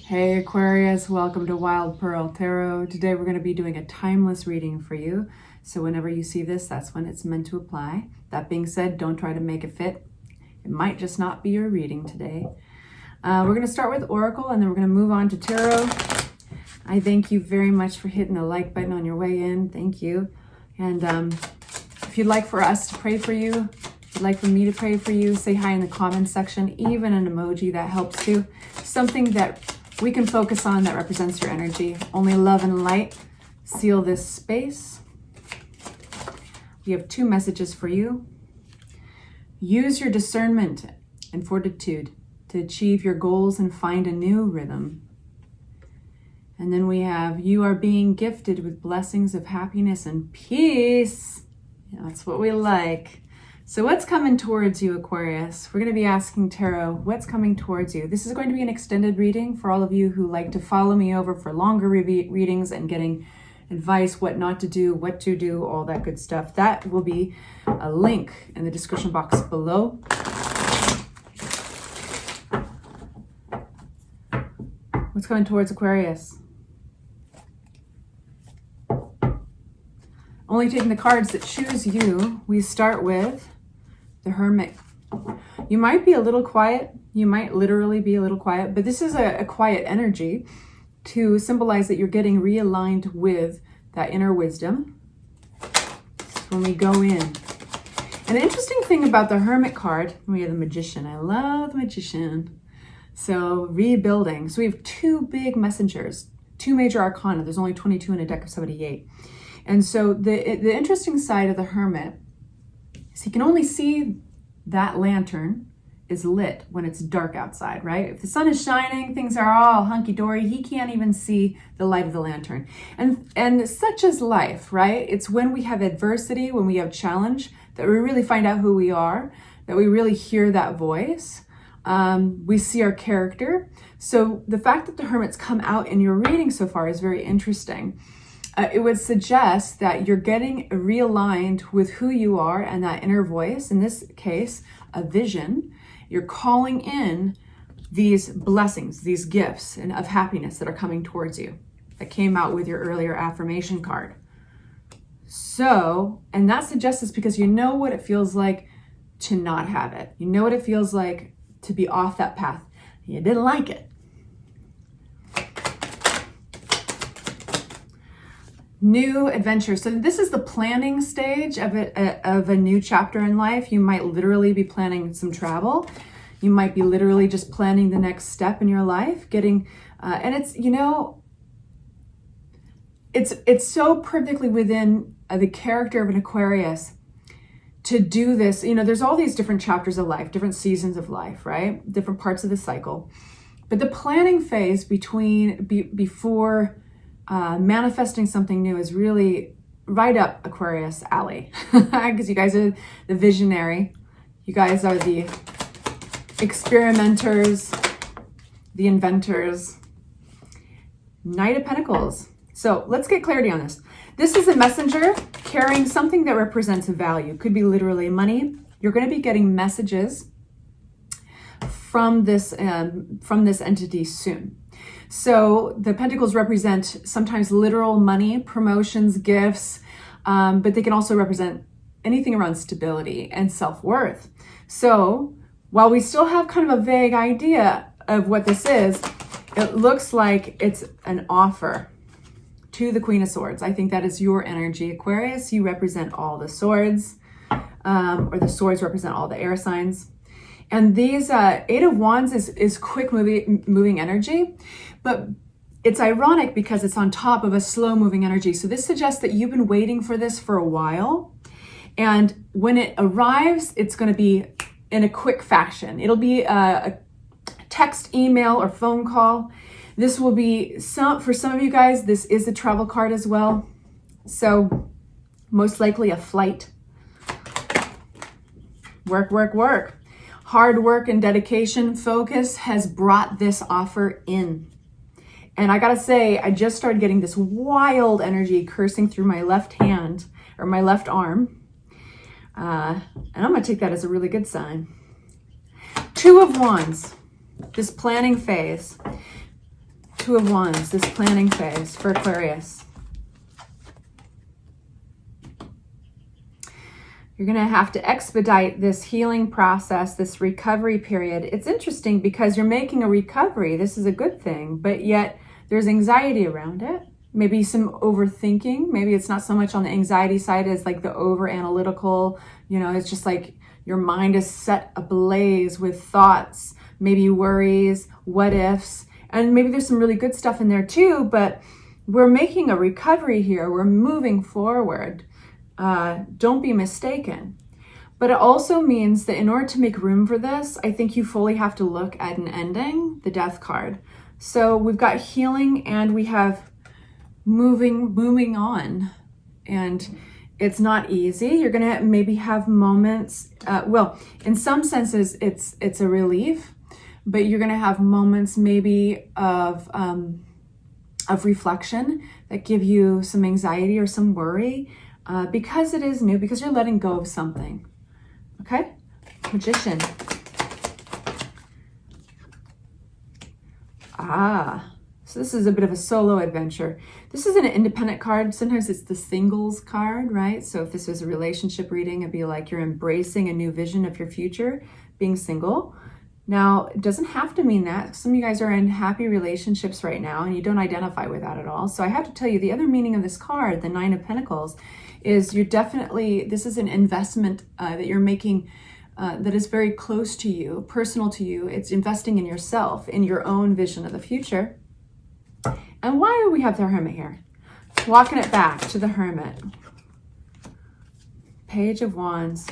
Hey Aquarius, welcome to Wild Pearl Tarot. Today we're going to be doing a timeless reading for you. So whenever you see this, that's when it's meant to apply. That being said, don't try to make it fit. It might just not be your reading today. We're going to start with Oracle and then we're going to move on to Tarot. I thank you very much for hitting the like button on your way in. Thank you. And if you'd like for us to pray for you, if you'd like for me to pray for you, say hi in the comments section. Even an emoji, that helps too. Something that we can focus on that represents your energy. Only love and light seal this space. We have two messages for you. Use your discernment and fortitude to achieve your goals and find a new rhythm. And then we have, you are being gifted with blessings of happiness and peace. Yeah, that's what we like. So what's coming towards you, Aquarius? We're going to be asking Tarot, what's coming towards you? This is going to be an extended reading for all of you who like to follow me over for longer readings and getting advice, what not to do, what to do, all that good stuff. That will be a link in the description box below. What's coming towards Aquarius? Only taking the cards that choose you, we start with the Hermit. You might be a little quiet. You might literally be a little quiet, but this is a quiet energy to symbolize that you're getting realigned with that inner wisdom when we go in. And the interesting thing about the Hermit card, we have the Magician. I love the Magician. So rebuilding. So we have two big messengers, two major arcana. There's only 22 in a deck of 78. And so the interesting side of the Hermit is you can only see that lantern is lit when it's dark outside, right? If the sun is shining, things are all hunky-dory. He can't even see the light of the lantern. And such is life, right? It's when we have adversity, when we have challenge, that we really find out who we are, that we really hear that voice. We see our character. So the fact that the Hermit's come out in your reading so far is very interesting. It would suggest that you're getting realigned with who you are and that inner voice, in this case, a vision. You're calling in these blessings, these gifts of happiness that are coming towards you, that came out with your earlier affirmation card. So, and that suggests this because you know what it feels like to not have it. You know what it feels like to be off that path. You didn't like it. New adventure. So this is the planning stage of a new chapter in life. You might literally be planning some travel. You might be literally just planning the next step in your life, getting, and it's, you know, it's so perfectly within the character of an Aquarius to do this. You know, there's all these different chapters of life, different seasons of life, right? Different parts of the cycle. But the planning phase before manifesting something new is really right up Aquarius alley because you guys are the visionary. You guys are the experimenters, the inventors. Knight of Pentacles. So let's get clarity on this. This is a messenger carrying something that represents value. Could be literally money. You're going to be getting messages from this entity soon. So the pentacles represent sometimes literal money, promotions, gifts, but they can also represent anything around stability and self-worth. So while we still have kind of a vague idea of what this is, it looks like it's an offer to the Queen of Swords. I think that is your energy, Aquarius. You represent all the swords, or the swords represent all the air signs. And these Eight of Wands is quick moving energy, but it's ironic because it's on top of a slow moving energy. So this suggests that you've been waiting for this for a while. And when it arrives, it's going to be in a quick fashion. It'll be a text, email, or phone call. This will be for some of you guys, this is a travel card as well. So most likely a flight. Work, work, work. Hard work and dedication, focus has brought this offer in. And I gotta say, I just started getting this wild energy coursing through my left hand or my left arm. And I'm gonna take that as a really good sign. Two of Wands, this planning phase. Two of Wands, this planning phase for Aquarius. You're going to have to expedite this healing process, this recovery period. It's interesting because you're making a recovery. This is a good thing, but yet there's anxiety around it. Maybe some overthinking. Maybe it's not so much on the anxiety side as like the over analytical, you know, it's just like your mind is set ablaze with thoughts, maybe worries, what ifs, and maybe there's some really good stuff in there too, but we're making a recovery here. We're moving forward. Don't be mistaken. But it also means that in order to make room for this, I think you fully have to look at an ending, the Death card. So we've got healing and we have moving on. And it's not easy. You're going to maybe have moments, well, in some senses, it's a relief, but you're going to have moments maybe of reflection that give you some anxiety or some worry. Because it is new, because you're letting go of something. Okay? Magician. So this is a bit of a solo adventure. This is an independent card. Sometimes it's the singles card, right? So if this was a relationship reading, it'd be like you're embracing a new vision of your future, being single. Now, it doesn't have to mean that. Some of you guys are in happy relationships right now and you don't identify with that at all. So I have to tell you, the other meaning of this card, the Nine of Pentacles, is you're definitely, this is an investment that you're making that is very close to you, personal to you. It's investing in yourself, in your own vision of the future. And why do we have the Hermit here? Walking it back to the Hermit. Page of Wands.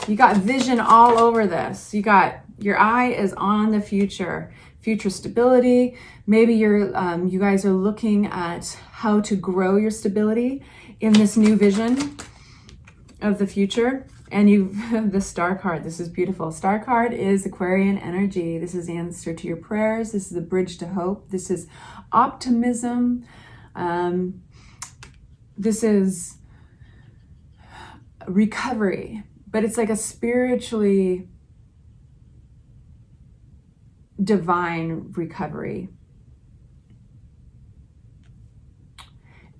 You got vision all over this. You got, your eye is on the future stability. Maybe you guys are looking at how to grow your stability in this new vision of the future. And the Star card, this is beautiful. Star card is Aquarian energy. This is the answer to your prayers. This is the bridge to hope. This is optimism. This is recovery, but it's like a spiritually divine recovery.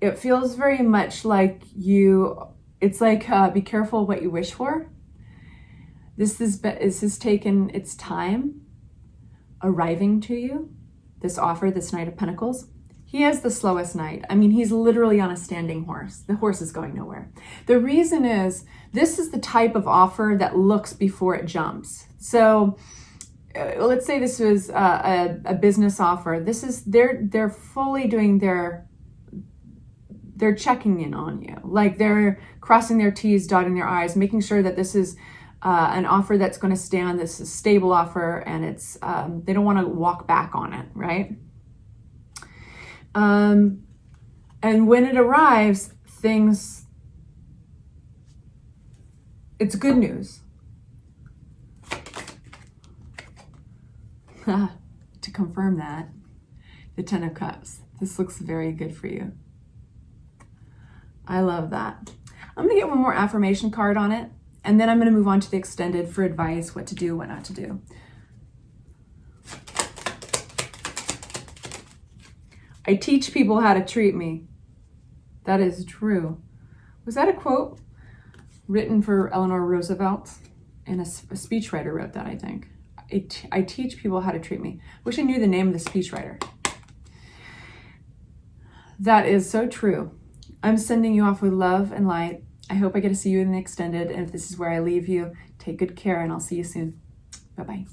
It feels very much like it's like be careful what you wish for. This has taken its time arriving to you, this offer, this Knight of Pentacles. He has the slowest knight. I mean, he's literally on a standing horse. The horse is going nowhere. The reason is, this is the type of offer that looks before it jumps. So let's say this was a business offer. This is, they're fully doing they're checking in on you. Like they're crossing their T's, dotting their I's, making sure that this is an offer that's going to stand. This is a stable offer, and it's they don't want to walk back on it, right? And when it arrives, it's good news. To confirm that, the Ten of Cups. This looks very good for you. I love that. I'm going to get one more affirmation card on it, and then I'm going to move on to the extended for advice, what to do, what not to do. I teach people how to treat me. That is true. Was that a quote written for Eleanor Roosevelt? And a speechwriter wrote that, I think. I teach people how to treat me. Wish I knew the name of the speechwriter. That is so true. I'm sending you off with love and light. I hope I get to see you in the extended. And if this is where I leave you, take good care, and I'll see you soon. Bye-bye.